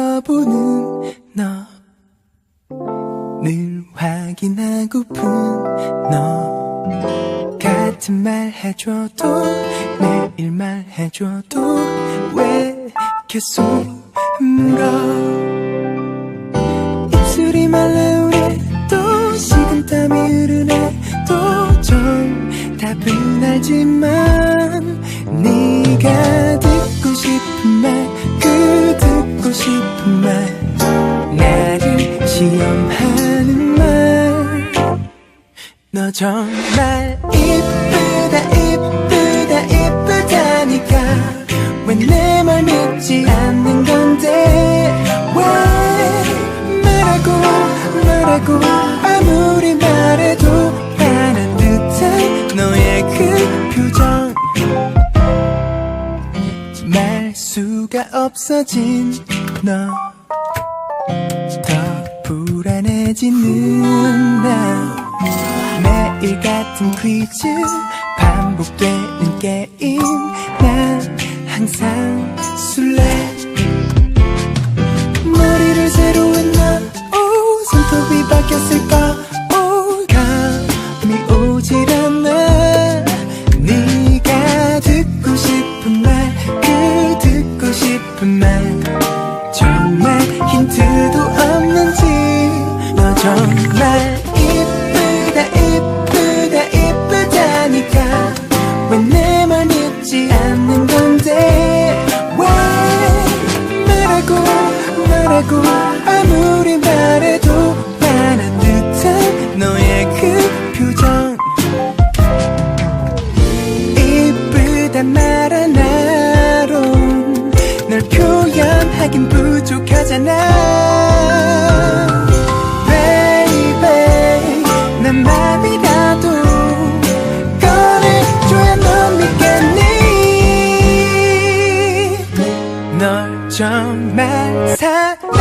쳐다보는 너, 늘 확인하고픈 너, 같은 말 해줘도 매일 말해줘도 왜 계속 물어. 입술이 말라오네 또 식은땀이 흐르네 또 좀 답은 알지만 네가 듣고 싶은 말 그 듣고 싶은 말 나를 시험하는 말 너 정말 이쁘다 이쁘다 이쁘다니까 왜 내 말 믿지 않는 건데 왜 말하고 아무리 말해도 화난 듯한 너의 그 표정 말 수가 없어진 너 더 불안해지는 나 매일 같은 퀴즈 반복되는 게임 난 항상 술래 머리를 새로 했나 오 손톱이 바뀌었을까 오 감이 오질 않아 네가 듣고 싶은 말 그 듣고 싶은 말 정말 힌트도 없는지 너 정말 이쁘다 이쁘다 이쁘다니까 왜 내 말 믿지 않는 건데 왜 말하고 아무리 말해도 화난 듯한 너의 그 표정 이쁘단 말 하나로 널 표현하긴 부족하잖아 Baby 난 맘이라도 꺼내줘야 넌 믿겠니 널 정말 사랑해